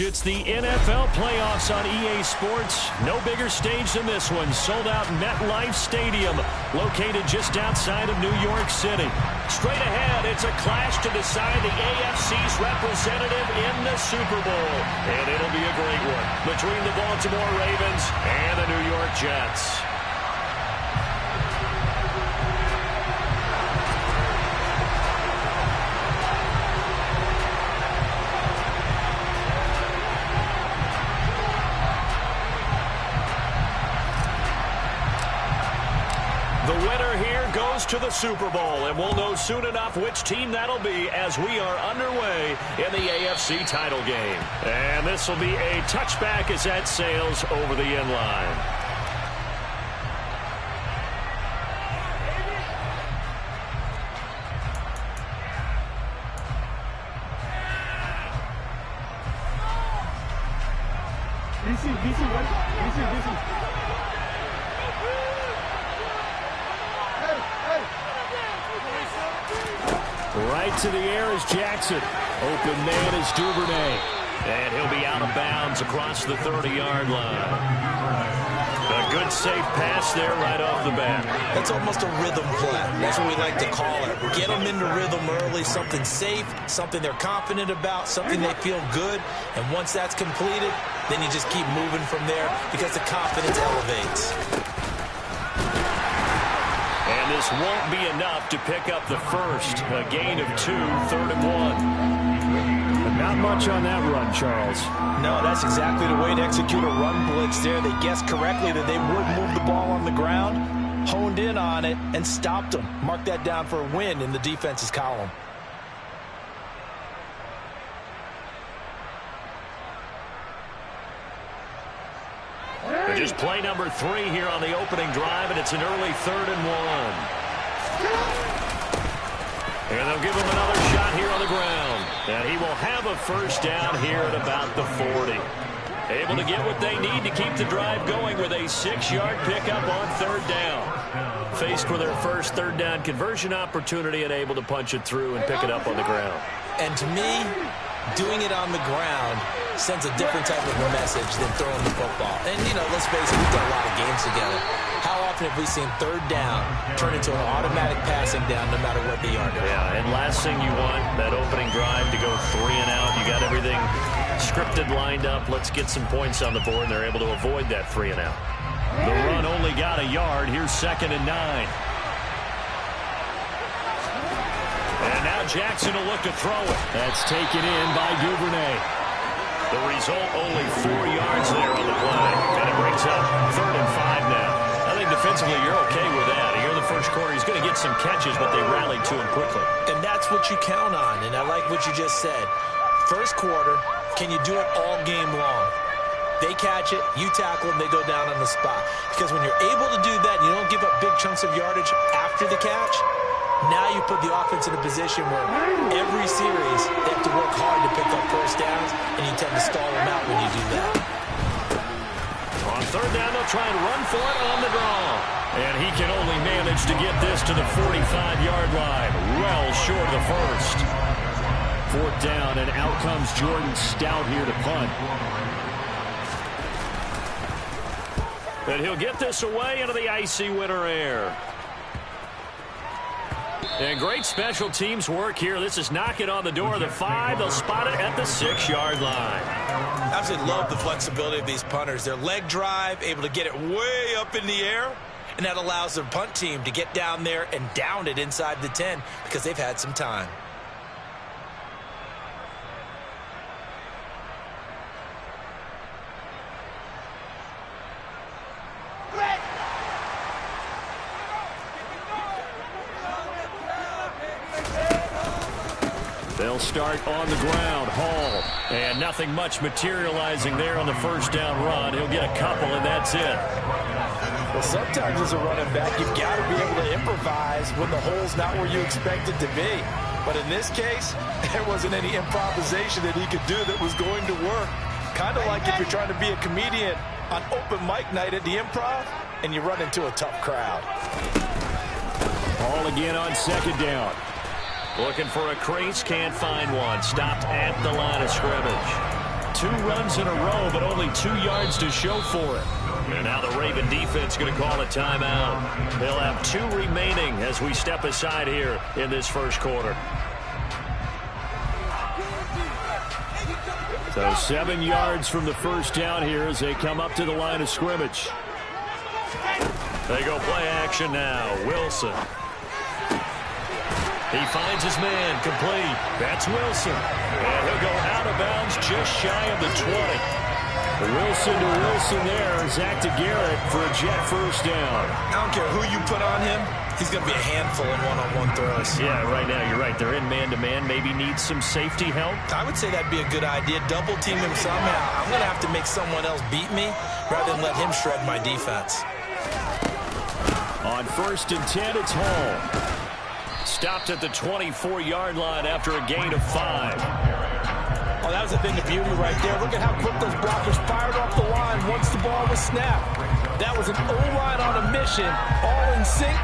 It's the NFL playoffs on EA Sports. No bigger stage than this one. Sold out MetLife Stadium, located just outside of New York City. Straight ahead, it's a clash to decide the AFC's representative in the Super Bowl. And it'll be a great one between the Baltimore Ravens and the New York Jets. The winner here goes to the Super Bowl, and we'll know soon enough which team that'll be as we are underway in the AFC title game. And this will be a touchback as that sails over the end line. Right to the air is Jackson. Open man is Duvernay. And he'll be out of bounds across the 30-yard line. A good, safe pass there right off the bat. That's almost a rhythm play. That's what we like to call it. Get them into rhythm early, something safe, something they're confident about, something they feel good. And once that's completed, then you just keep moving from there because the confidence elevates. And this won't be enough to pick up the first. A gain of 2, 3rd and 1. But not much on that run, Charles. No, that's exactly the way to execute a run blitz there. They guessed correctly that they would move the ball on the ground, honed in on it, and stopped them. Mark that down for a win in the defense's column. Just play number 3 here on the opening drive, and it's an early 3rd and 1. And they'll give him another shot here on the ground. And he will have a first down here at about the 40. Able to get what they need to keep the drive going with a 6-yard pickup on 3rd down. Faced with their first 3rd down conversion opportunity and able to punch it through and pick it up on the ground. And to me, doing it on the ground sends a different type of a message than throwing the football. And, you know, let's face it, we've done a lot of games together. How often have we seen 3rd down turn into an automatic passing down no matter what the yard is? Yeah, and last thing you want, that opening drive to go 3 and out. You got everything scripted, lined up. Let's get some points on the board, and they're able to avoid that 3 and out. The run only got a yard. Here's 2nd and 9. And now Jackson will look to throw it. That's taken in by Duvernay. The result, only 4 yards there on the play. And it brings up 3rd and 5 now. I think defensively you're okay with that. Here in the first quarter, he's going to get some catches, but they rallied to him quickly. And that's what you count on, and I like what you just said. First quarter, can you do it all game long? They catch it, you tackle them, they go down on the spot. Because when you're able to do that, you don't give up big chunks of yardage after the catch, now you put the offense in a position where every series they have to work hard to pick up first downs, and you tend to stall them out when you do that. On 3rd down, they'll try and run for it on the draw. And he can only manage to get this to the 45-yard line, well short of the first. 4th down, and out comes Jordan Stout here to punt. And he'll get this away into the icy winter air. And great special teams work here. This is knocking on the door of the 5. They'll spot it at the 6-yard line. I absolutely love the flexibility of these punters. Their leg drive, able to get it way up in the air, and that allows their punt team to get down there and down it inside the 10 because they've had some time. They'll start on the ground. Hall. And nothing much materializing there on the first down run. He'll get a couple, and that's it. Well, sometimes as a running back, you've got to be able to improvise when the hole's not where you expect it to be. But in this case, there wasn't any improvisation that he could do that was going to work. Kind of like if you're trying to be a comedian on open mic night at the Improv, and you run into a tough crowd. Hall again on 2nd down. Looking for a crease, can't find one. Stopped at the line of scrimmage. 2 runs in a row, but only 2 yards to show for it. And now the Raven defense going to call a timeout. They'll have 2 remaining as we step aside here in this first quarter. So 7 yards from the first down here as they come up to the line of scrimmage. They go play action now. Wilson. He finds his man, complete. That's Wilson. And he'll go out of bounds just shy of the 20. Wilson to Wilson there. Zach to Garrett for a Jet first down. I don't care who you put on him. He's going to be a handful in one-on-one throws. Yeah, right now you're right. They're in man-to-man. Maybe need some safety help. I would say that'd be a good idea. Double team him somehow. I'm going to have to make someone else beat me rather than let him shred my defense. On 1st and 10, it's Hall. Stopped at the 24-yard line after a gain of 5. Oh, that was a thing of beauty right there. Look at how quick those blockers fired off the line once the ball was snapped. That was an O-line on a mission, all in sync,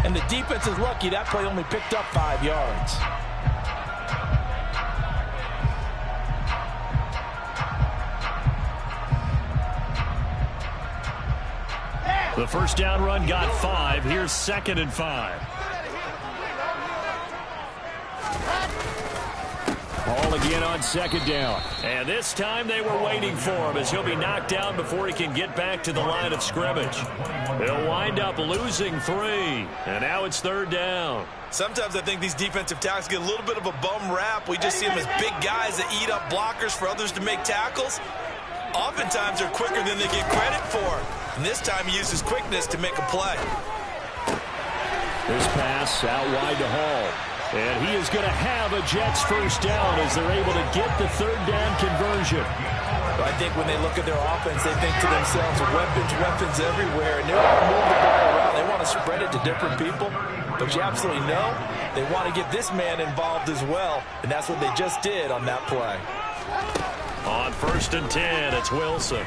and the defense is lucky that play only picked up 5 yards. The first down run got 5. Here's 2nd and 5. Hall again on 2nd down. And this time they were waiting for him as he'll be knocked down before he can get back to the line of scrimmage. They'll wind up losing 3. And now it's 3rd down. Sometimes I think these defensive tackles get a little bit of a bum rap. We just see them as big guys that eat up blockers for others to make tackles. Oftentimes they're quicker than they get credit for. And this time he uses quickness to make a play. This pass out wide to Hall. And he is going to have a Jets first down as they're able to get the 3rd down conversion. But I think when they look at their offense, they think to themselves, weapons everywhere. And they want to move the ball around. They want to spread it to different people. But you absolutely know they want to get this man involved as well. And that's what they just did on that play. On 1st and 10, it's Wilson.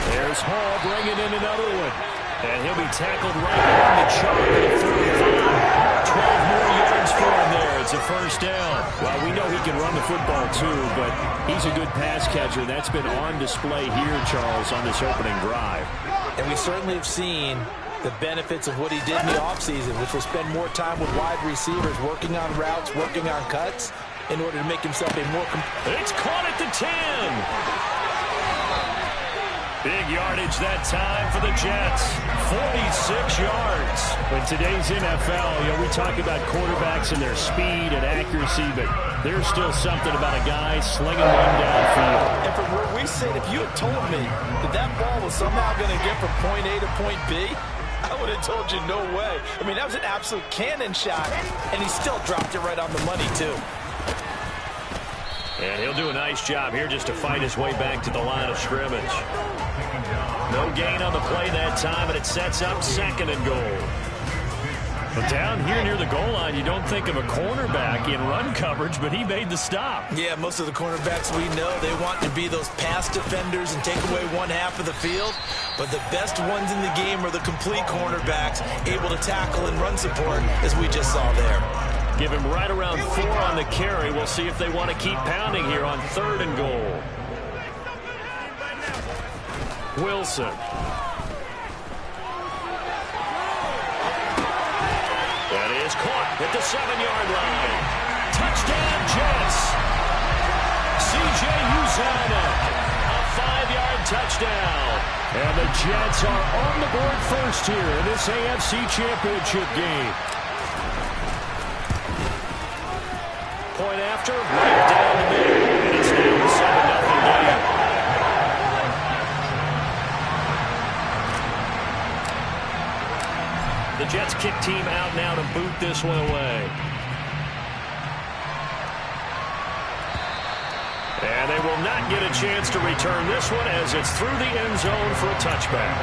There's Hall bringing in another one. And he'll be tackled right on the chalk at the 45. 12 more yards for him there. It's a first down. Well, we know he can run the football too, but he's a good pass catcher. That's been on display here, Charles, on this opening drive. And we certainly have seen the benefits of what he did in the offseason, which was spend more time with wide receivers, working on routes, working on cuts, in order to make himself a more It's caught at the 10. Big yardage that time for the Jets. 46 yards. In today's NFL, we talk about quarterbacks and their speed and accuracy, but there's still something about a guy slinging one downfield. And from where we sit, if you had told me that that ball was somehow going to get from point A to point B, I would have told you no way. I mean, that was an absolute cannon shot, and he still dropped it right on the money, too. And he'll do a nice job here just to fight his way back to the line of scrimmage. No gain on the play that time, and it sets up 2nd and goal. But down here near the goal line, you don't think of a cornerback in run coverage, but he made the stop. Yeah, most of the cornerbacks we know, they want to be those pass defenders and take away one half of the field. But the best ones in the game are the complete cornerbacks, able to tackle and run support, as we just saw there. Give him right around 4 on the carry. We'll see if they want to keep pounding here on 3rd and goal. Wilson. That is caught at the 7-yard line. Touchdown, Jets. C.J. Uzomah, a 5-yard touchdown. And the Jets are on the board first here in this AFC Championship game. Point after, right down the middle. And it's now a 7-0 game. The Jets kick team out now to boot this one away. And they will not get a chance to return this one as it's through the end zone for a touchback.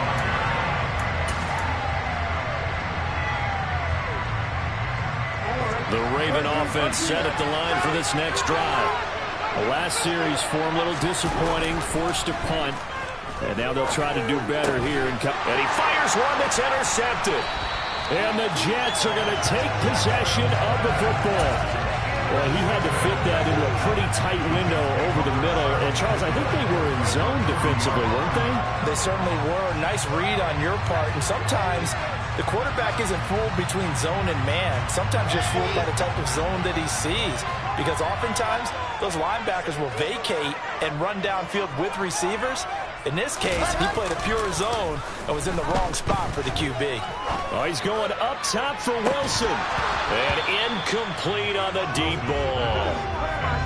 The Raven offense set at the line for this next drive. The last series for him, a little disappointing, forced a punt. And now they'll try to do better here. And he fires one that's intercepted. And the Jets are going to take possession of the football. Well, he had to fit that into a pretty tight window over the middle. And, Charles, I think they were in zone defensively, weren't they? They certainly were. Nice read on your part. And sometimes the quarterback isn't fooled between zone and man. Sometimes just fooled by the type of zone that he sees. Because oftentimes, those linebackers will vacate and run downfield with receivers. In this case, he played a pure zone and was in the wrong spot for the QB. Oh, he's going up top for Wilson. And incomplete on the deep ball.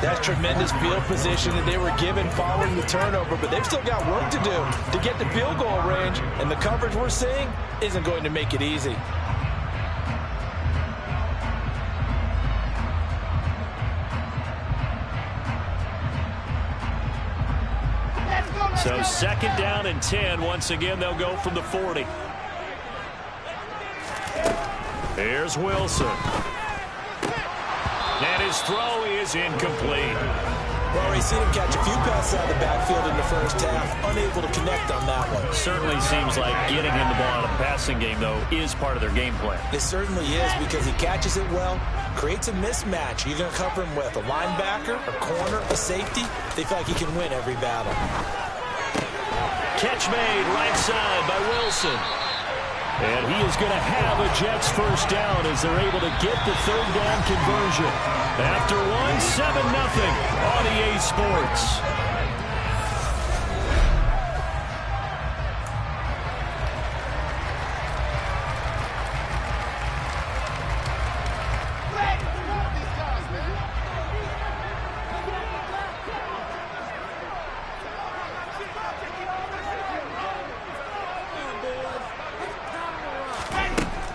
That's tremendous field position that they were given following the turnover, but they've still got work to do to get the field goal range, and the coverage we're seeing isn't going to make it easy. So 2nd down and 10. Once again, they'll go from the 40. Here's Wilson. And his throw is incomplete. Well, already seen him catch a few passes out of the backfield in the first half. Unable to connect on that one. Certainly seems like getting him the ball in a passing game, though, is part of their game plan. It certainly is because he catches it well, creates a mismatch. You're going to cover him with a linebacker, a corner, a safety. They feel like he can win every battle. Catch made right side by Wilson. And he is going to have a Jets first down as they're able to get the 3rd down conversion. After 7-0 on EA Sports.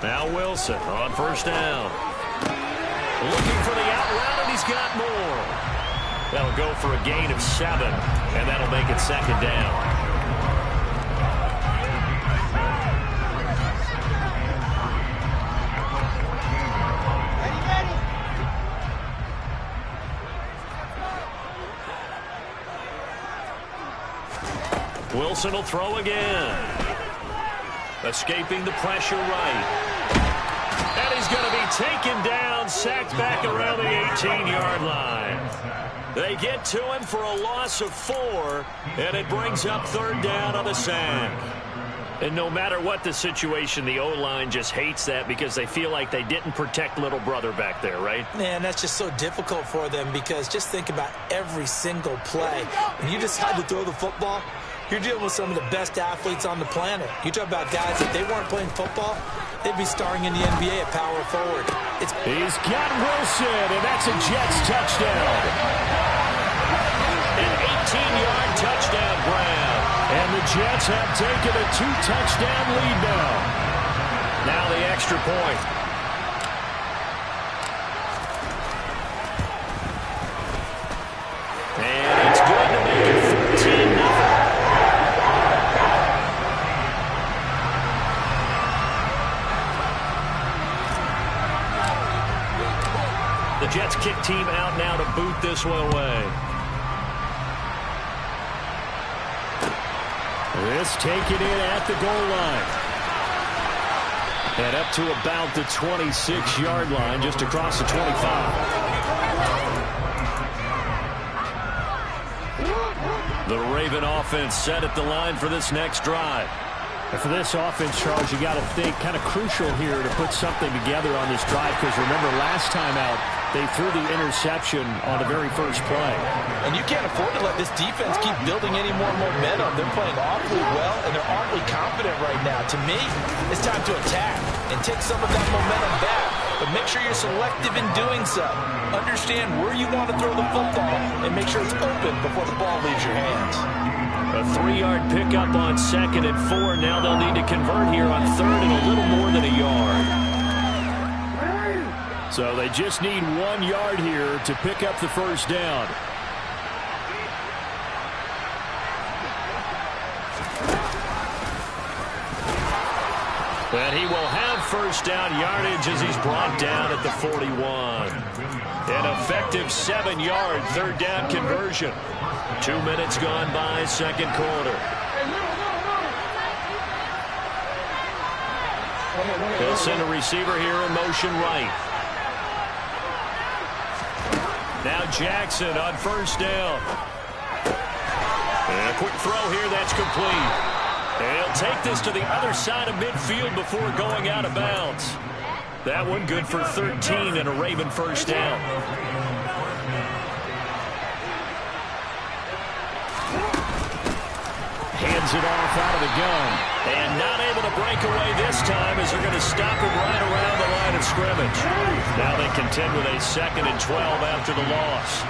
Now Wilson on first down. Looking for the out route, and he's got more. That'll go for a gain of 7, and that'll make it 2nd down. Wilson will throw again. Escaping the pressure right. And he's going to be taken down, sacked back around the 18-yard line. They get to him for a loss of 4, and it brings up 3rd down on the sack. And no matter what the situation, the O-line just hates that because they feel like they didn't protect little brother back there, right? Man, that's just so difficult for them because just think about every single play. When you decide to throw the football, you're dealing with some of the best athletes on the planet. You talk about guys, if they weren't playing football, they'd be starring in the NBA at power forward. He's got Wilson, and that's a Jets touchdown. An 18-yard touchdown grab. And the Jets have taken a 2-touchdown lead now. Now the extra point. And it's good to make it 14-0. The Jets kick team out now to boot this one away. This taken in at the goal line. And up to about the 26-yard line, just across the 25. The Raven offense set at the line for this next drive. And for this offense, Charles, you got to think kind of crucial here to put something together on this drive because remember last time out, they threw the interception on the very first play. And you can't afford to let this defense keep building any more momentum. They're playing awfully well, and they're awfully confident right now. To me, it's time to attack and take some of that momentum back. But make sure you're selective in doing so. Understand where you want to throw the football and make sure it's open before the ball leaves your hands. A 3-yard pickup on 2nd and 4. Now they'll need to convert here on 3rd and a little more than a yard. So they just need 1 yard here to pick up the first down. And he will have first down yardage as he's brought down at the 41. An effective 7-yard 3rd down conversion. 2 minutes gone by, 2nd quarter. They'll send a receiver here in motion right. Now Jackson on first down. And a quick throw here, that's complete. And he'll take this to the other side of midfield before going out of bounds. That one good for 13 and a Raven first down. Hands it off out of the gun. And not able to break away this time as they're going to stop him right around the line of scrimmage. Now they contend with a 2nd and 12 after the loss.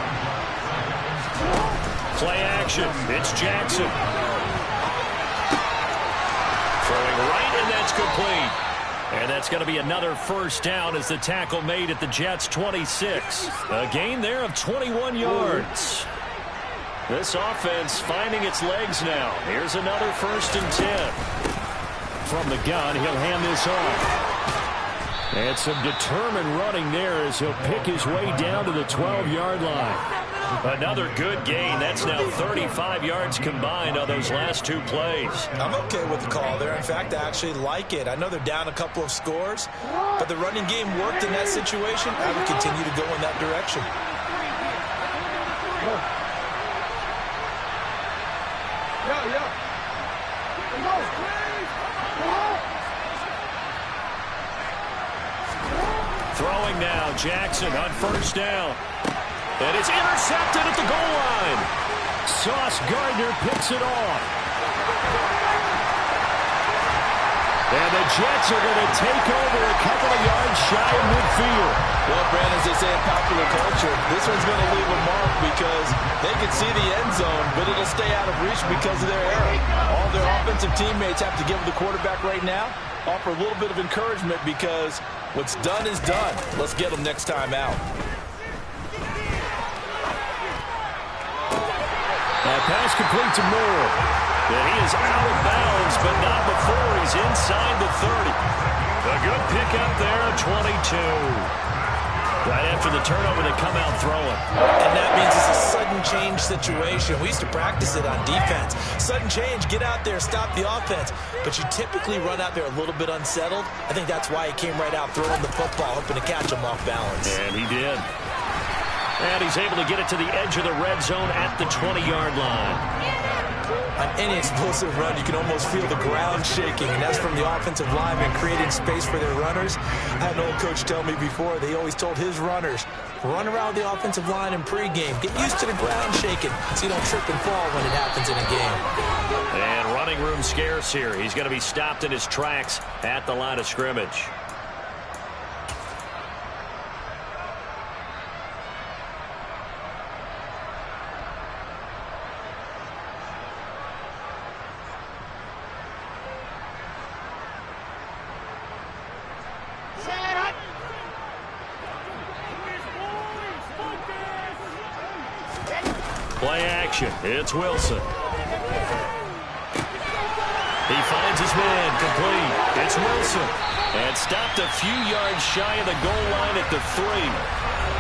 Play action. It's Jackson. Throwing right, and that's complete. And that's going to be another first down as the tackle made at the Jets' 26. A gain there of 21 yards. This offense finding its legs now. Here's another 1st and 10. From the gun, he'll hand this off. And some determined running there as he'll pick his way down to the 12-yard line. Another good gain. That's now 35 yards combined on those last 2 plays. I'm okay with the call there. In fact, I actually like it. I know they're down a couple of scores, but the running game worked in that situation. I would continue to go in that direction. Throwing now, Jackson on first down. And it's intercepted at the goal line. Sauce Gardner picks it off. And the Jets are going to take over a couple of yards shy of midfield. Well, Brandon, as they say in popular culture, this one's going to leave a mark because they can see the end zone, but it'll stay out of reach because of their error. All their offensive teammates have to give the quarterback right now, offer a little bit of encouragement because what's done is done. Let's get them next time out. Pass complete to Moore. And he is out of bounds, but not before he's inside the 30. A good pickup there, 22. Right after the turnover, they come out throwing. And that means it's a sudden change situation. We used to practice it on defense. Sudden change, get out there, stop the offense. But you typically run out there a little bit unsettled. I think that's why he came right out throwing the football, hoping to catch him off balance. And he did. And he's able to get it to the edge of the red zone at the 20-yard line. On any explosive run, you can almost feel the ground shaking, and that's from the offensive linemen creating space for their runners. I had an old coach tell me before, they always told his runners, run around the offensive line in pregame. Get used to the ground shaking so you don't trip and fall when it happens in a game. And running room scarce here. He's going to be stopped in his tracks at the line of scrimmage. Play action. It's Wilson. He finds his man complete. It's Wilson. And stopped a few yards shy of the goal line at the 3.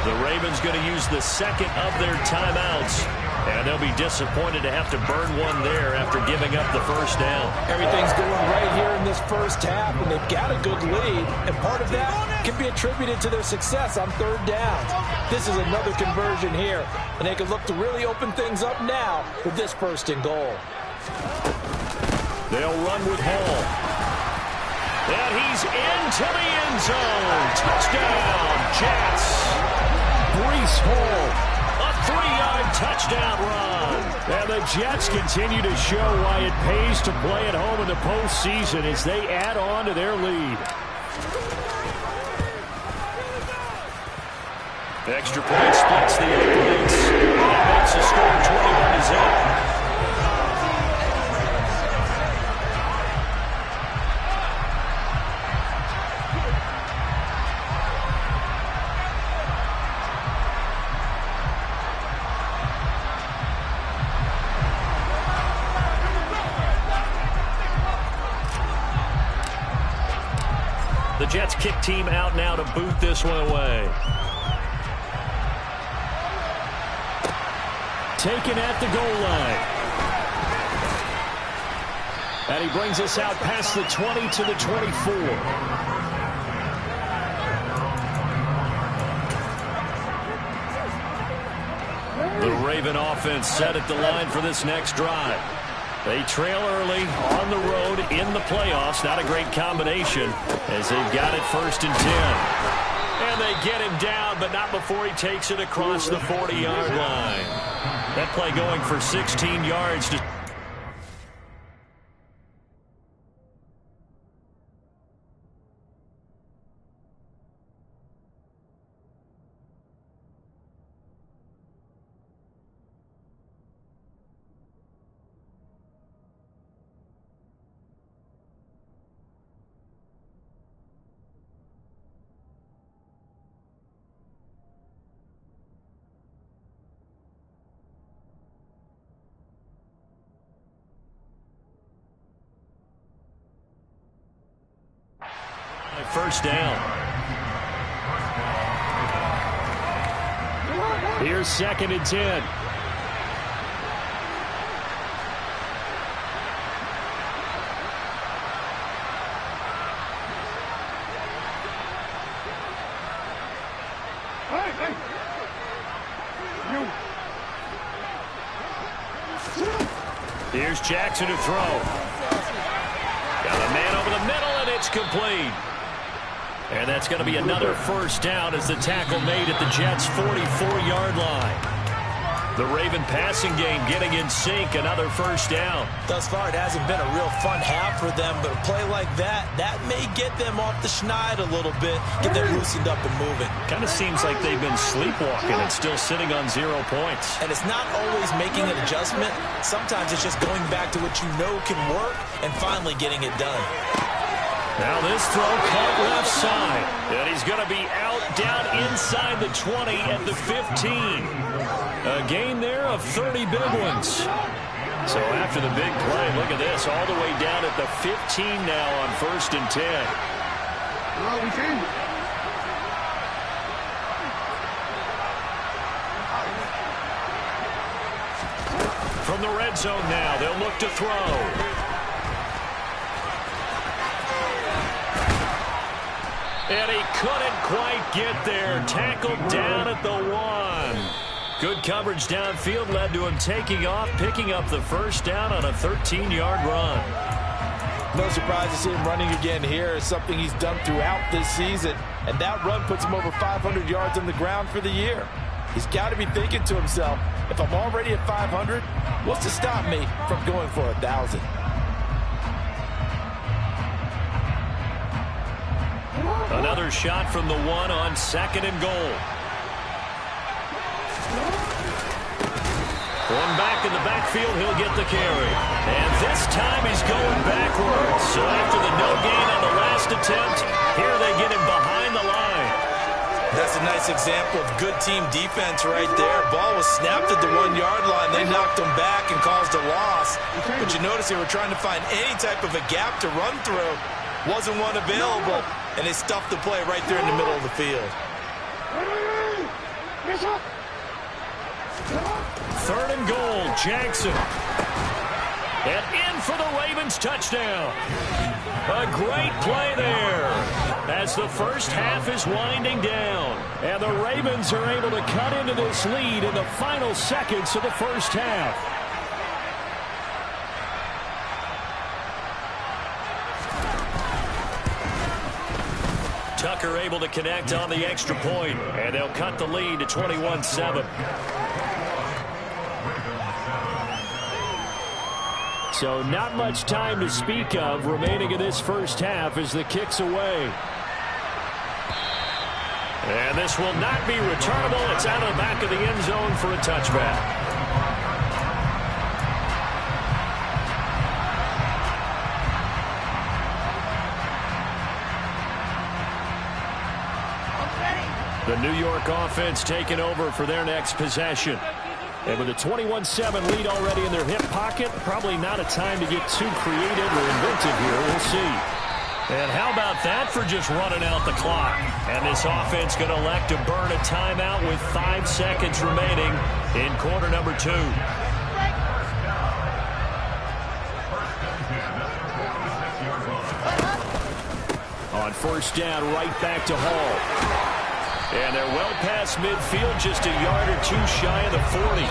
The Ravens going to use the second of their timeouts. And they'll be disappointed to have to burn one there after giving up the first down. Everything's going right here in this first half, and they've got a good lead. And part of that can be attributed to their success on third downs. This is another conversion here, and they can look to really open things up now with this 1st and goal. They'll run with Hall. And he's into the end zone. Touchdown, Jets. Breece Hall. A 3-yard touchdown run. And the Jets continue to show why it pays to play at home in the postseason as they add on to their lead. Extra point splits the opponents. That makes the score 21-0. The Jets kick team out now to boot this one away. Taken at the goal line. And he brings us out past the 20 to the 24. The Raven offense set at the line for this next drive. They trail early on the road in the playoffs. Not a great combination as they've got it 1st and 10. And they get him down, but not before he takes it across the 40-yard line. That play going for 16 yards to... First down. Here's 2nd and 10. Here's Jackson to throw. Got a man over the middle, and it's complete. And that's going to be another first down as the tackle made at the Jets' 44-yard line. The Raven passing game getting in sync, another first down. Thus far, it hasn't been a real fun half for them, but a play like that may get them off the schneid a little bit, get them loosened up and moving. Kind of seems like they've been sleepwalking and still sitting on 0 points. And it's not always making an adjustment. Sometimes it's just going back to what you know can work and finally getting it done. Now this throw caught left side. And he's going to be out down inside the 20 at the 15. A gain there of 30 big ones. So after the big play, look at this, all the way down at the 15 now on 1st and 10. From the red zone now, they'll look to throw. And he couldn't quite get there. Tackled down at the 1. Good coverage downfield led to him taking off, picking up the first down on a 13-yard run. No surprise to see him running again here. It's something he's done throughout this season. And that run puts him over 500 yards on the ground for the year. He's got to be thinking to himself, if I'm already at 500, what's to stop me from going for 1,000? Another shot from the 1 on 2nd and goal. One back in the backfield, he'll get the carry. And this time he's going backwards. So after the no gain on the last attempt, here they get him behind the line. That's a nice example of good team defense right there. Ball was snapped at the 1-yard line. They knocked him back and caused a loss. But you notice they were trying to find any type of a gap to run through. Wasn't one available, and they stuffed the play right there in the middle of the field. 3rd and goal, Jackson. And in for the Ravens touchdown. A great play there as the first half is winding down. And the Ravens are able to cut into this lead in the final seconds of the first half. Tucker able to connect on the extra point, and they'll cut the lead to 21-7. So not much time to speak of remaining in this first half as the kick's away. And this will not be returnable. It's out of the back of the end zone for a touchback. The New York offense taking over for their next possession. And with a 21-7 lead already in their hip pocket, probably not a time to get too creative or inventive here. We'll see. And how about that for just running out the clock? And this offense going to elect to burn a timeout with 5 seconds remaining in quarter number 2. first down right back to Hall. And they're well past midfield, just a yard or two shy of the 40.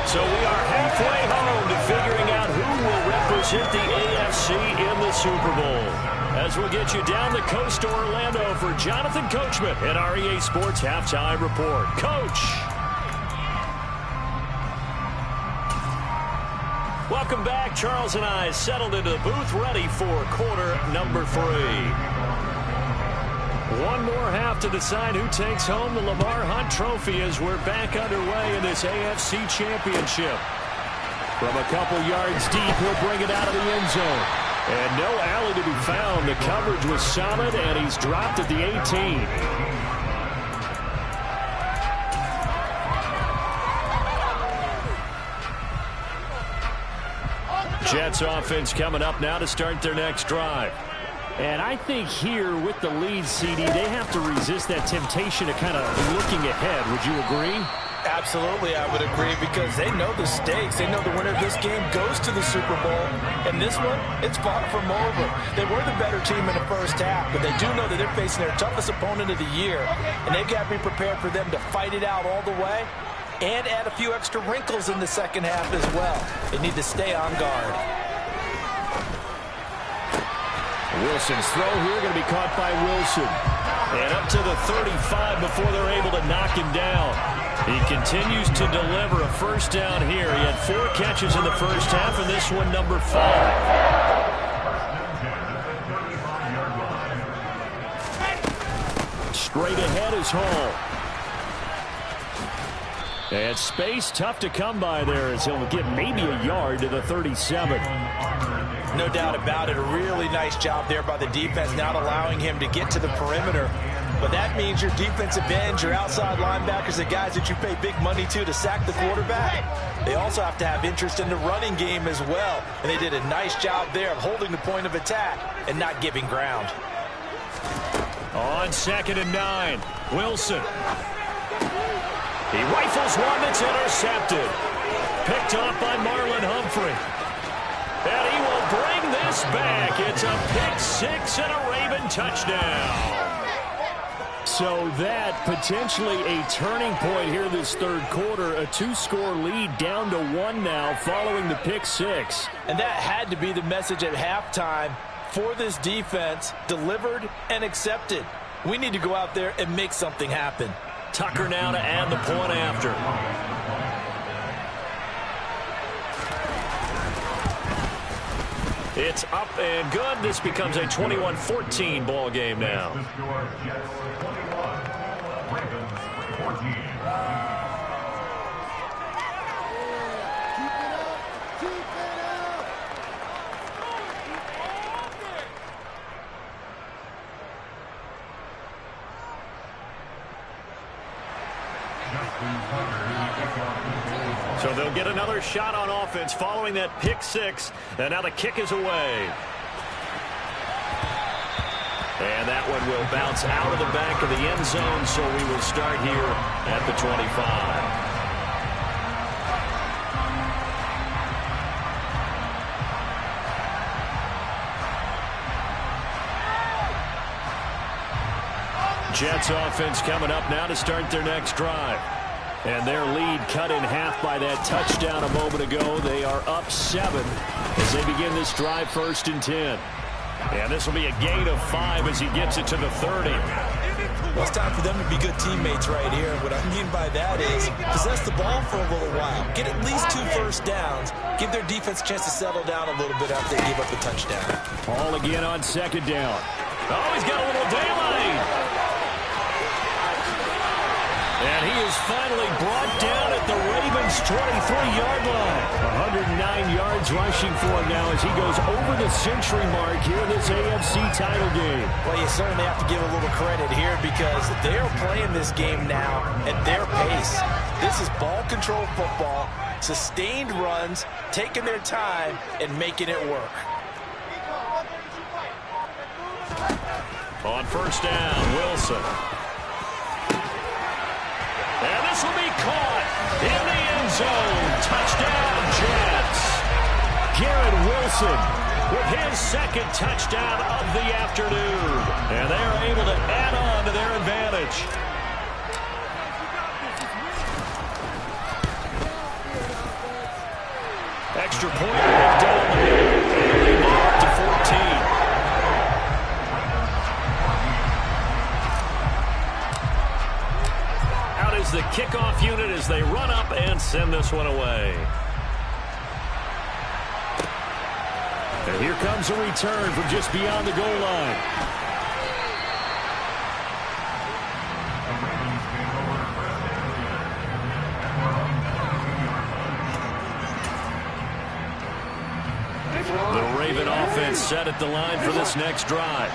So we are halfway home to figuring out who will represent the AFC in the Super Bowl. As we'll get you down the coast to Orlando for Jonathan Coachman at our EA Sports Halftime Report. Coach. Welcome back. Charles and I settled into the booth, ready for quarter number 3. One more half to decide who takes home the Lamar Hunt Trophy as we're back underway in this AFC Championship. From a couple yards deep, he'll bring it out of the end zone. And no alley to be found. The coverage was solid, and he's dropped at the 18. Jets offense coming up now to start their next drive. And I think here with the lead, CD, they have to resist that temptation of kind of looking ahead. Would you agree? Absolutely, I would agree, because they know the stakes. They know the winner of this game goes to the Super Bowl. And this one, it's far from over. They were the better team in the first half, but they do know that they're facing their toughest opponent of the year. And they've got to be prepared for them to fight it out all the way and add a few extra wrinkles in the second half as well. They need to stay on guard. Wilson's throw here going to be caught by Wilson. And up to the 35 before they're able to knock him down. He continues to deliver a first down here. He had 4 catches in the first half, and this one number 5. Straight ahead is Hall. And space tough to come by there as he'll get maybe a yard to the 37. No doubt about it. A really nice job there by the defense, not allowing him to get to the perimeter. But that means your defensive ends, your outside linebackers, the guys that you pay big money to sack the quarterback, they also have to have interest in the running game as well. And they did a nice job there of holding the point of attack and not giving ground. On 2nd and 9, Wilson. He rifles one that's intercepted. Picked off by Marlon Humphrey. And he will bring this back. It's a pick 6 and a Raven touchdown. So that potentially a turning point here this third quarter. A 2-score lead down to 1 now following the pick 6. And that had to be the message at halftime for this defense. Delivered and accepted. We need to go out there and make something happen. Tucker now to add the point after. It's up and good. This becomes a 21-14 ball game now. So they'll get another shot on offense following that pick 6. And now the kick is away. And that one will bounce out of the back of the end zone, so we will start here at the 25. Jets offense coming up now to start their next drive. And their lead cut in half by that touchdown a moment ago. They are up 7 as they begin this drive 1st and 10. And this will be a gain of 5 as he gets it to the 30. Well, it's time for them to be good teammates right here. What I mean by that is possess the ball for a little while. Get at least 2 first downs. Give their defense a chance to settle down a little bit after they give up the touchdown. Ball again on 2nd down. Oh, he's got a little daylight. And he is finally brought down at the Ravens' 23-yard line. 109 yards rushing for him now as he goes over the century mark here in this AFC title game. Well, you certainly have to give a little credit here because they're playing this game now at their pace. This is ball control football, sustained runs, taking their time, and making it work. On 1st down, Wilson. And this will be caught in the end zone. Touchdown, Jets. Garrett Wilson with his second touchdown of the afternoon. And they are able to add on to their advantage. Extra point down the middle. They now up to 14. Out is the kickoff unit as they run up and send this one away. And here comes a return from just beyond the goal line. The Raven offense set at the line for this next drive.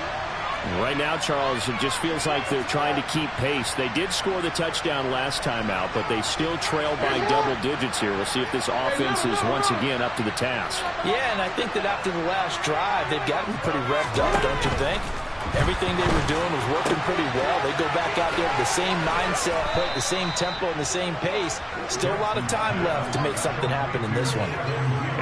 Right now, Charles, it just feels like they're trying to keep pace. They did score the touchdown last time out, but they still trail by double digits here. We'll see if this offense is once again up to the task. Yeah, and I think that after the last drive, they've gotten pretty revved up, don't you think? Everything they were doing was working pretty well. They go back out there with the same mindset, play at the same tempo and the same pace. Still a lot of time left to make something happen in this one.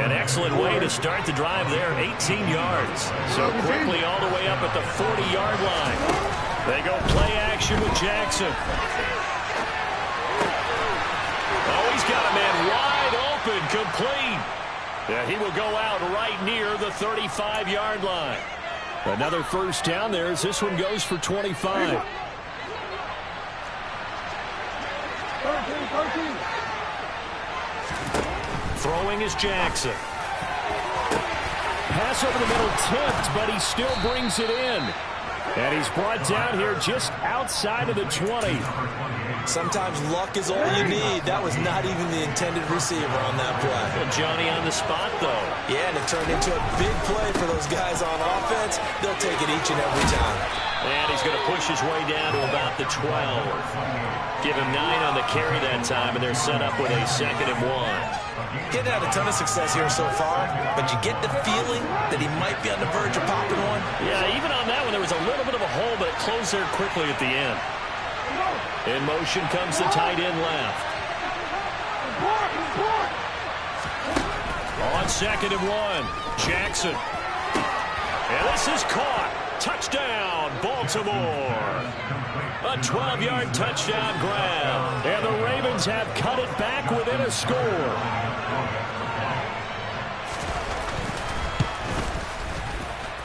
An excellent way to start the drive there, 18 yards. So quickly all the way up at the 40-yard line. They go play action with Jackson. Oh, he's got a man wide open, complete. Yeah, he will go out right near the 35-yard line. Another first down there as this one goes for 25. Throwing is Jackson. Pass over the middle tipped, but he still brings it in. And he's brought down here just outside of the 20. Sometimes luck is all you need. That was not even the intended receiver on that play. Well, Johnny on the spot, though. Yeah, and it turned into a big play for those guys on offense. They'll take it each and every time. And he's going to push his way down to about the 12. Give him 9 on the carry that time, and they're set up with a 2nd and 1. Getting had a ton of success here so far, but you get the feeling that he might be on the verge of popping one. Yeah, even on that one, there was a little bit of a hole, but it closed there quickly at the end. In motion comes the tight end left. On 2nd and 1, Jackson. And this is caught. Touchdown, Baltimore. A 12-yard touchdown grab. And the Ravens have cut it back within a score.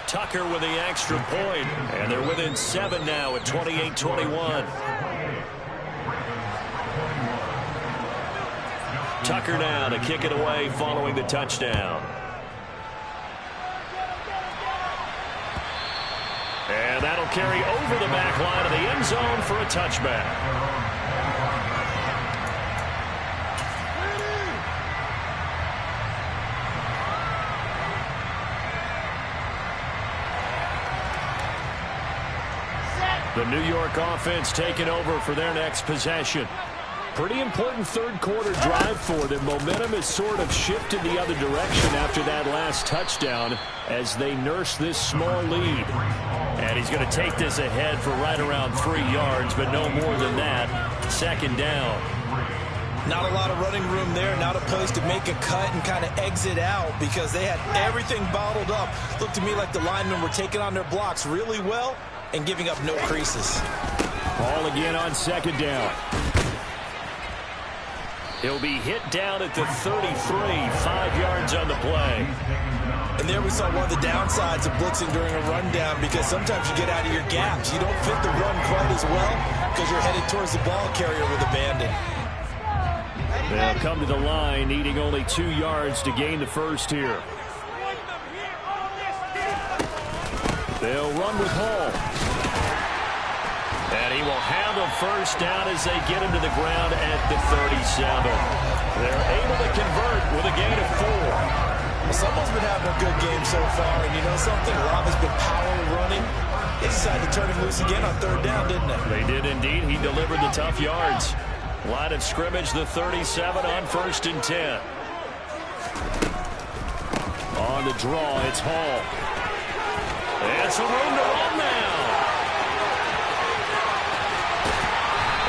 Tucker with the extra point. And they're within 7 now at 28-21. Tucker now to kick it away following the touchdown. And that'll carry over the back line of the end zone for a touchback. The New York offense taking over for their next possession. Pretty important third quarter drive for them. Momentum has sort of shifted the other direction after that last touchdown as they nurse this small lead. And he's going to take this ahead for right around 3 yards, but no more than that. 2nd down. Not a lot of running room there, not a place to make a cut and kind of exit out because they had everything bottled up. Looked to me like the linemen were taking on their blocks really well and giving up no creases. Ball again on 2nd down. He'll be hit down at the 33, 5 yards on the play. And there we saw one of the downsides of blitzing during a rundown because sometimes you get out of your gaps. You don't fit the run quite as well because you're headed towards the ball carrier with abandon. They'll come to the line, needing only 2 yards to gain the first here. They'll run with Hall. And he will have a first down as they get him to the ground at the 37. They're able to convert with a gain of 4. Well, someone's been having a good game so far, and you know something? Rob has been power running. They decided to turn him loose again on 3rd down, didn't they? They did indeed. He delivered the tough yards. Line of scrimmage, the 37 on 1st and 10. On the draw, it's Hall. And some room to run now.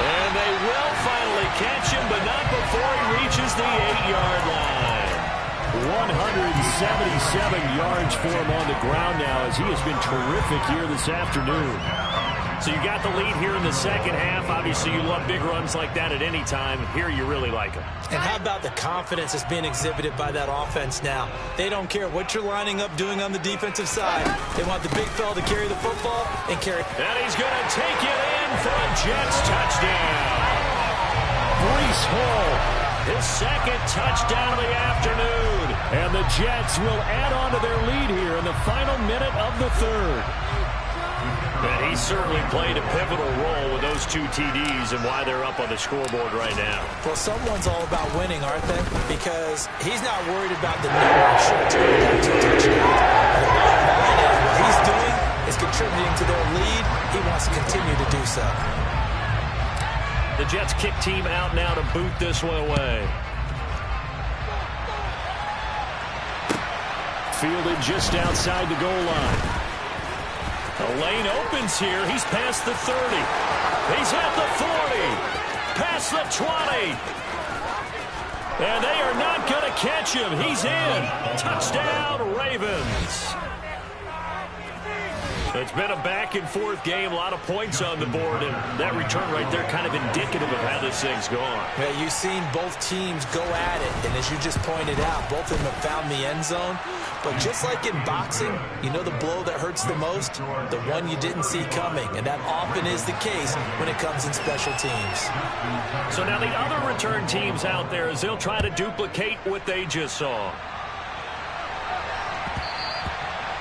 And they will finally catch him, but not before he reaches the 8-yard line. 177 yards for him on the ground now as he has been terrific here this afternoon. So you got the lead here in the second half. Obviously, you love big runs like that at any time. Here you really like them. And how about the confidence that's being exhibited by that offense now? They don't care what you're lining up doing on the defensive side. They want the big fella to carry the football and carry. And he's going to take it in for a Jets touchdown. Breece Hall, his second touchdown of the afternoon. And the Jets will add on to their lead here in the final minute of the third. And he certainly played a pivotal role with those two TDs and why they're up on the scoreboard right now. Well, someone's all about winning, aren't they? Because he's not worried about the number of short-term touchdowns. The bottom line is what he's doing is contributing to their lead. He wants to continue to do so. The Jets kick team out now to boot this one away. Fielded just outside the goal line. The lane opens here. He's past the 30. He's at the 40. Past the 20. And they are not going to catch him. He's in. Touchdown, Ravens. It's been a back-and-forth game. A lot of points on the board. And that return right there kind of indicative of how this thing's gone. Yeah, you've seen both teams go at it. And as you just pointed out, both of them have found the end zone. But just like in boxing, you know the blow that hurts the most? The one you didn't see coming. And that often is the case when it comes in special teams. So now the other return teams out there as they'll try to duplicate what they just saw.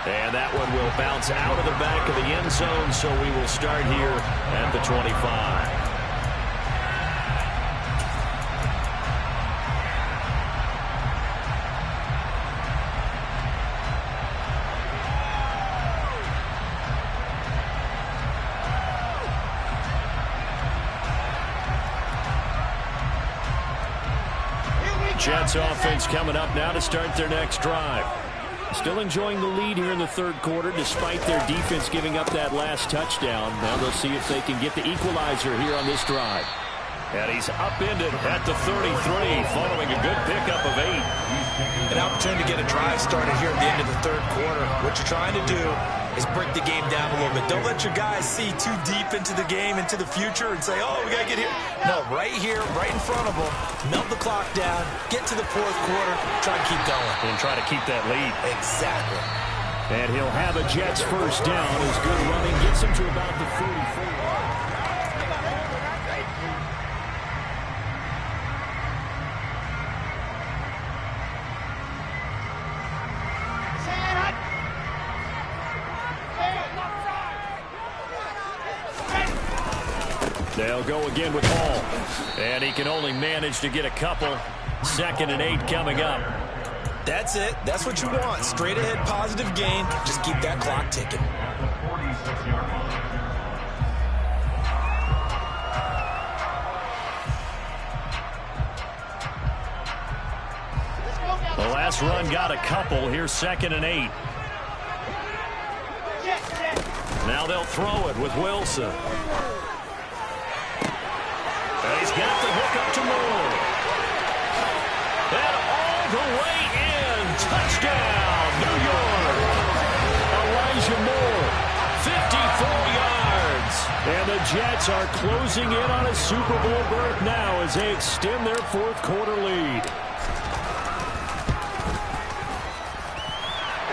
And that one will bounce out of the back of the end zone, so we will start here at the 25. Jets offense coming up now to start their next drive. Still enjoying the lead here in the third quarter despite their defense giving up that last touchdown. Now they'll see if they can get the equalizer here on this drive. And he's upended at the 33 following a good pickup of 8. An opportunity to get a drive started here at the end of the third quarter. What you're trying to do is break the game down a little bit. Don't let your guys see too deep into the game, into the future, and say, oh, we got to get here. No, right here, right in front of them, melt the clock down, get to the fourth quarter, try to keep going. And try to keep that lead. Exactly. And he'll have a Jets first down as good running gets him to about the 34. They'll go again with Hall. And he can only manage to get a couple. 2nd and 8 coming up. That's it. That's what you want. Straight ahead, positive gain. Just keep that clock ticking. The last run got a couple. Here's 2nd and 8. Now they'll throw it with Wilson. And he's got the hook up to Moore. And all the way in. Touchdown, New York. Elijah Moore, 54 yards. And the Jets are closing in on a Super Bowl berth now as they extend their fourth quarter lead.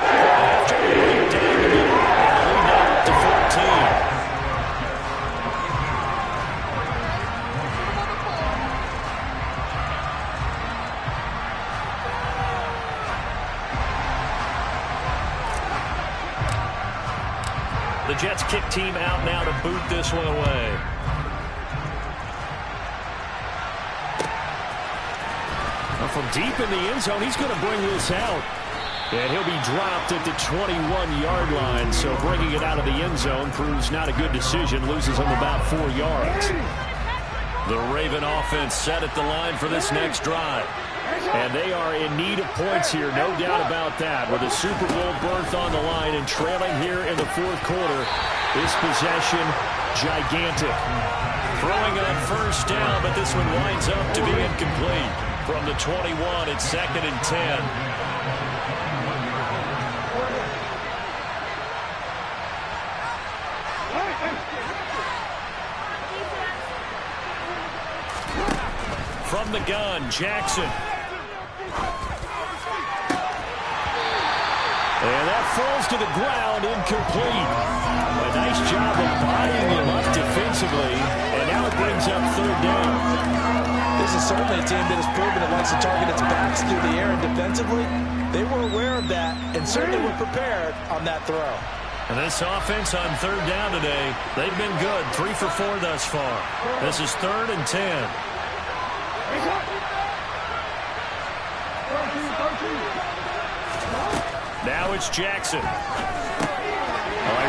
After the break down the middle, and the lead now up to 14. The Jets kick team out now to boot this one away. Now from deep in the end zone, he's going to bring this out. And he'll be dropped at the 21-yard line. So bringing it out of the end zone proves not a good decision. Loses him about 4 yards. The Raven offense set at the line for this next drive. And they are in need of points here, no doubt about that. With a Super Bowl berth on the line and trailing here in the fourth quarter, this possession gigantic. Throwing on first down, but this one winds up to be incomplete. From the 21, it's 2nd and 10. From the gun, Jackson. And that falls to the ground, incomplete. A nice job of bodying him up defensively, and now it brings up third down. This is certainly a team that has proven it likes to target its backs through the air, and defensively, they were aware of that and certainly were prepared on that throw. And this offense on third down today, they've been good, 3 for 4 thus far. This is 3rd and 10. Now it's Jackson.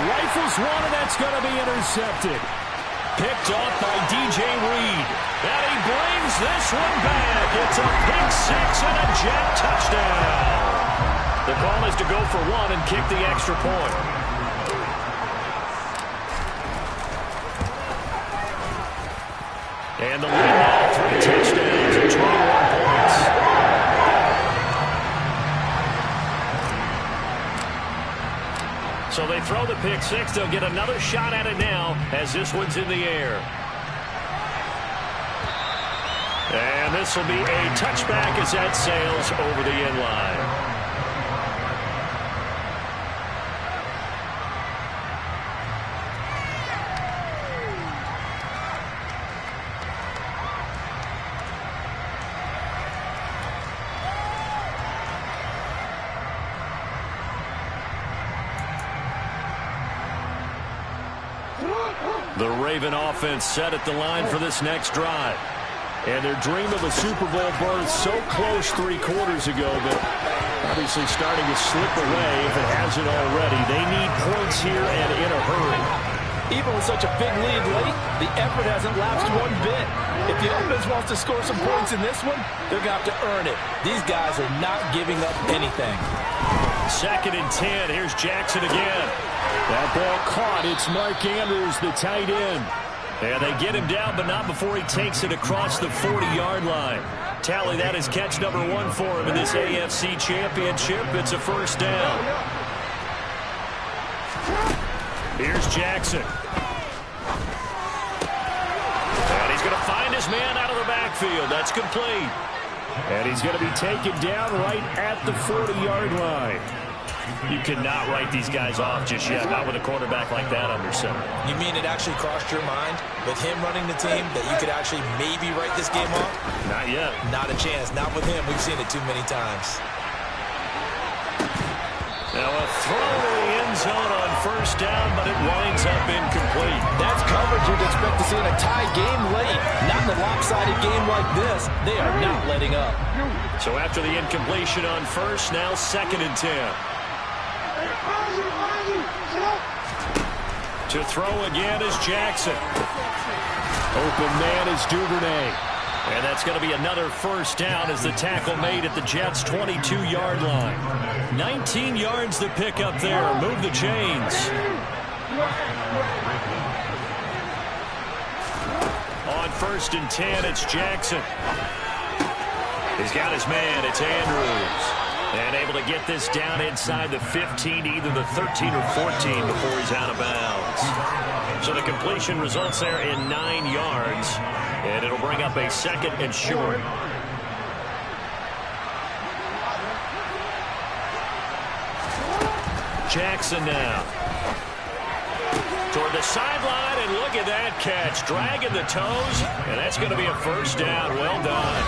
Rifles one, and that's going to be intercepted. Picked off by DJ Reed. And he brings this one back. It's a pick six and a Jet touchdown. The call is to go for 1 and kick the extra point. And the lead now, 3 touchdowns and 21 points. So they throw the pick six. They'll get another shot at it now as this one's in the air. And this will be a touchback as that sails over the end line. The Raven offense set at the line for this next drive. And their dream of a Super Bowl berth so close 3 quarters ago, but obviously starting to slip away if it hasn't already. They need points here and in a hurry. Even with such a big lead late, the effort hasn't lapsed one bit. If the offense wants to score some points in this one, they're going to have to earn it. These guys are not giving up anything. 2nd and 10. Here's Jackson again. That ball caught. It's Mark Andrews, the tight end. And they get him down, but not before he takes it across the 40-yard line. Tally, that is catch number 1 for him in this AFC Championship. It's a first down. Here's Jackson. And he's going to find his man out of the backfield. That's complete. And he's going to be taken down right at the 40-yard line. You cannot write these guys off just yet, not with a quarterback like that under center. You mean it actually crossed your mind with him running the team that you could actually maybe write this game off? Not yet. Not a chance. Not with him. We've seen it too many times. Now a throw to the end zone on first down, but it winds up incomplete. That's coverage you'd expect to see in a tie game late. Not in a lopsided game like this. They are not letting up. So after the incompletion on first, now 2nd and 10. To throw again is Jackson. Open man is Duvernay. And that's going to be another first down as the tackle made at the Jets' 22-yard line. 19 yards to pick up there. Move the chains. On 1st and 10, it's Jackson. He's got his man. It's Andrews. And able to get this down inside the 15, either the 13 or 14 before he's out of bounds. So the completion results there in 9 yards. And it'll bring up a 2nd and short. Jackson now. Toward the sideline, and look at that catch. Dragging the toes, and that's going to be a first down. Well done.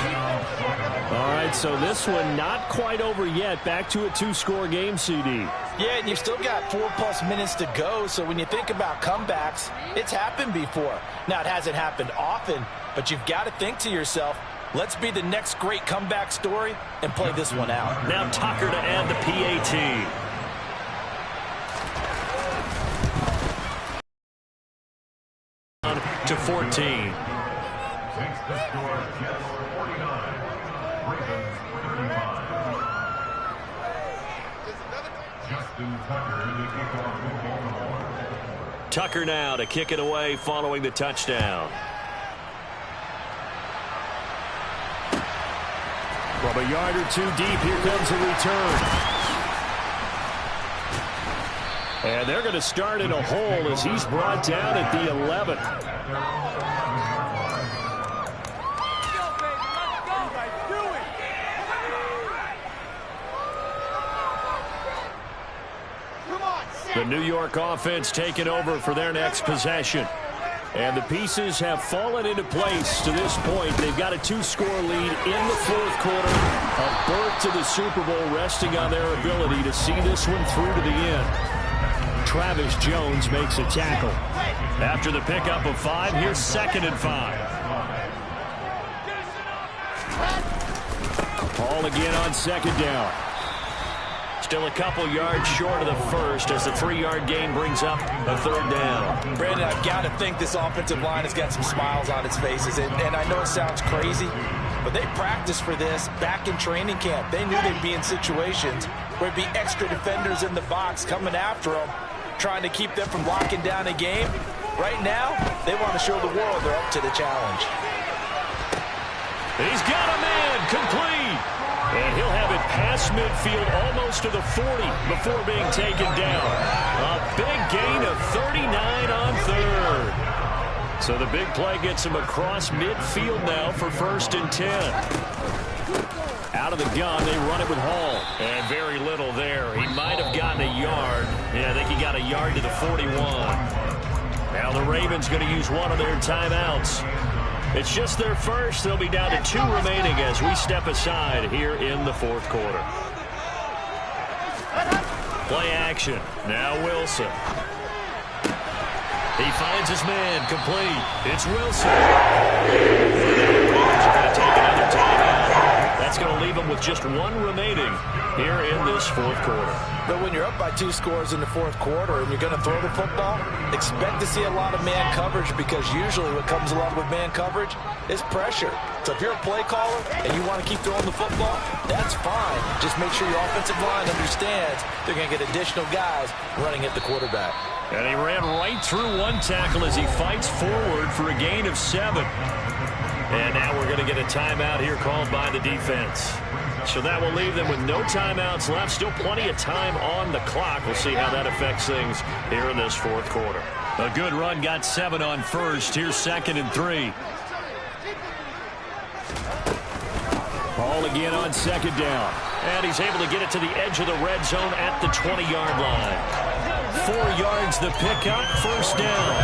All right, so this one not quite over yet. Back to a 2-score game, CD. Yeah, and you've still got 4+ minutes to go, so when you think about comebacks, it's happened before. Now, it hasn't happened often, but you've got to think to yourself, let's be the next great comeback story and play this one out. Now Tucker to add the PAT. To 14. Takes the score, Jets 49, Ravens 35. Justin Tucker to kick off the Baltimore. Tucker now to kick it away following the touchdown. From a yard or two deep, here comes a return. And they're going to start in a hole as he's brought down at the 11. The New York offense taking over for their next possession. And the pieces have fallen into place to this point. They've got a 2-score lead in the fourth quarter. A berth to the Super Bowl resting on their ability to see this one through to the end. Travis Jones makes a tackle. After the pickup of 5, here's 2nd and 5. Ball again on 2nd down. Still a couple yards short of the first as the 3-yard gain brings up a 3rd down. Brandon, I've got to think this offensive line has got some smiles on its faces. And I know it sounds crazy, but they practiced for this back in training camp. They knew they'd be in situations where there'd be extra defenders in the box coming after them, trying to keep them from locking down a game. Right now, they want to show the world they're up to the challenge. He's got a man complete. And he'll have it past midfield almost to the 40 before being taken down. A big gain of 39 on 3rd. So the big play gets him across midfield now for 1st and 10. Out of the gun, they run it with Hall. And very little there. He might have gotten a yard. Yeah, I think he got a yard to the 41. Now the Ravens going to use one of their timeouts. It's just their first. They'll be down to 2 remaining as we step aside here in the fourth quarter. Play action. Now Wilson. He finds his man complete. It's Wilson. The Ravens are going to take another timeout. That's going to leave them with just 1 remaining here in this fourth quarter. But when you're up by 2 scores in the fourth quarter and you're going to throw the football, expect to see a lot of man coverage, because usually what comes along with man coverage is pressure. So if you're a play caller and you want to keep throwing the football, that's fine. Just make sure your offensive line understands they're going to get additional guys running at the quarterback. And he ran right through one tackle as he fights forward for a gain of 7. And now we're going to get a timeout here called by the defense. So that will leave them with no timeouts left. Still plenty of time on the clock. We'll see how that affects things here in this fourth quarter. A good run, got 7 on 1st. Here's 2nd and 3. Ball again on 2nd down. And he's able to get it to the edge of the red zone at the 20-yard line. 4 yards the pickup, 1st down.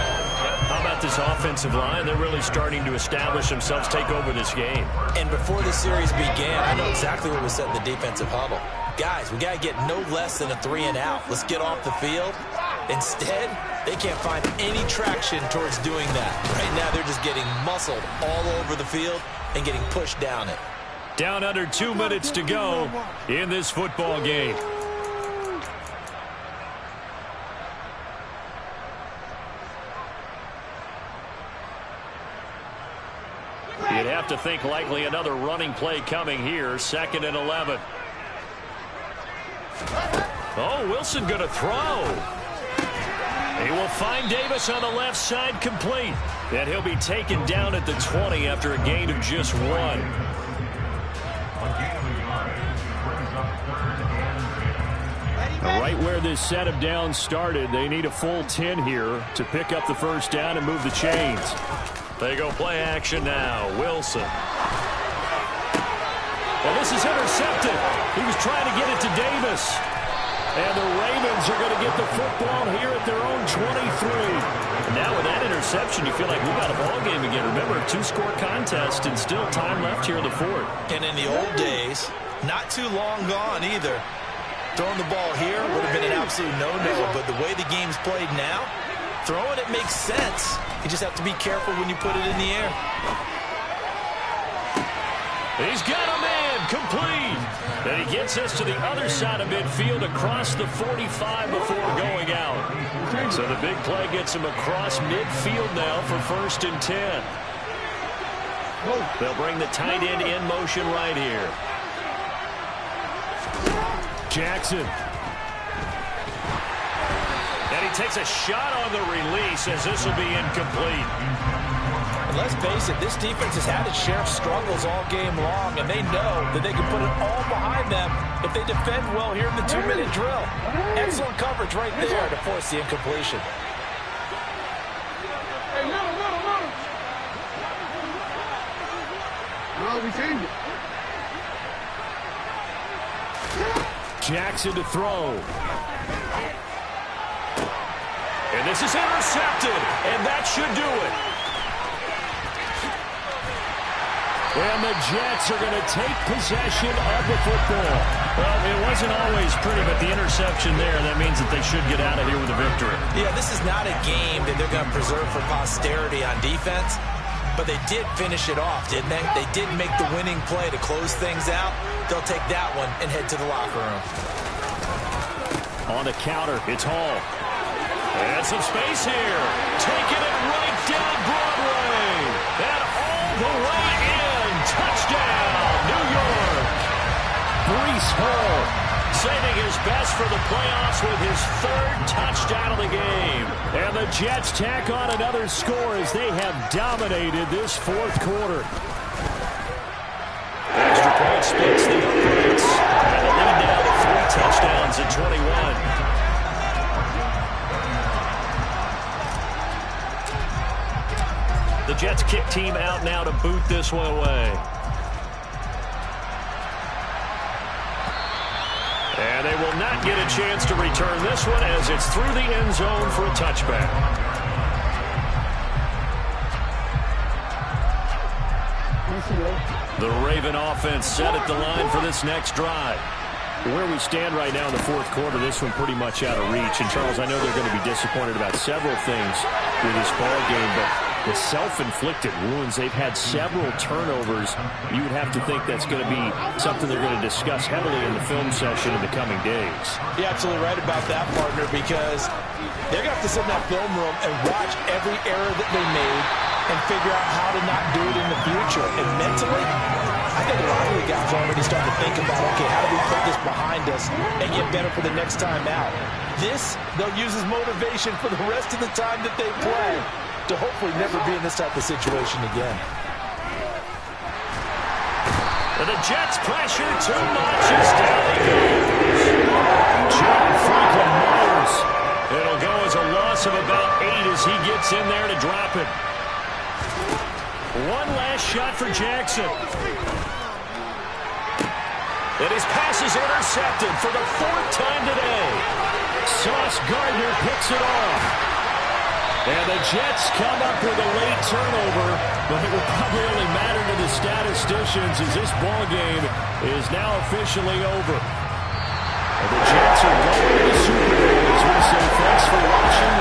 How about this offensive line? They're really starting to establish themselves, take over this game. And before the series began, I know exactly what was said in the defensive huddle. Guys, we got to get no less than a 3 and out. Let's get off the field. Instead, they can't find any traction towards doing that. Right now, they're just getting muscled all over the field and getting pushed down it. Down under 2 minutes to go in this football game. You'd have to think likely another running play coming here. 2nd and 11. Oh, Wilson going to throw. He will find Davis on the left side complete. And he'll be taken down at the 20 after a gain of just 1. Right where this set of downs started, they need a full 10 here to pick up the 1st down and move the chains. They go play action now. Wilson. Well, this is intercepted. He was trying to get it to Davis. And the Ravens are going to get the football here at their own 23. And now with that interception, you feel like we got a ball game again. Remember, a 2-score contest and still time left here in the fourth. And in the old days, not too long gone either, throwing the ball here would have been an absolute no-no. But the way the game's played now, throwing it makes sense. You just have to be careful when you put it in the air. He's got a man complete. And he gets us to the other side of midfield across the 45 before going out. So the big play gets him across midfield now for 1st and 10. They'll bring the tight end in motion right here. Jackson. And he takes a shot on the release as this will be incomplete. And let's face it, this defense has had its share of struggles all game long, and they know that they can put it all behind them if they defend well here in the 2-minute drill. Excellent coverage right there to force the incompletion. Jackson to throw. And this is intercepted, and that should do it. And the Jets are going to take possession of the football. Well, it wasn't always pretty, but the interception there, that means that they should get out of here with a victory. Yeah, this is not a game that they're going to preserve for posterity on defense, but they did finish it off, didn't they? They did make the winning play to close things out. They'll take that one and head to the locker room. On the counter, it's Hall. And some space here. Taking it right down Broadway. And all the way in. Touchdown, New York. Breece Hall saving his best for the playoffs with his 3rd touchdown of the game. And the Jets tack on another score as they have dominated this 4th quarter. Extra point splits the uprights. And the lead now to 3 touchdowns at 21. The Jets kick team out now to boot this one away. And they will not get a chance to return this one as it's through the end zone for a touchback. The Raven offense set at the line for this next drive. Where we stand right now in the 4th quarter, this one pretty much out of reach. And, Charles, I know they're going to be disappointed about several things with this ball game, but the self-inflicted wounds, they've had several turnovers. You would have to think that's going to be something they're going to discuss heavily in the film session in the coming days. You're absolutely right about that, partner, because they're going to have to sit in that film room and watch every error that they made and figure out how to not do it in the future. And mentally, I think a lot of the guys are already starting to think about, okay, how do we put this behind us and get better for the next time out? This, they'll use as motivation for the rest of the time that they play to hopefully never be in this type of situation again. And the Jets pressure too much as down he goes. John Franklin Myers. It'll go as a loss of about 8 as he gets in there to drop it. One last shot for Jackson. And his pass is intercepted for the 4th time today. Sauce Gardner picks it off. And the Jets come up with a late turnover, but it will probably only matter to the statisticians as this ball game is now officially over. And the Jets are going to the Super Bowl as we say thanks for watching.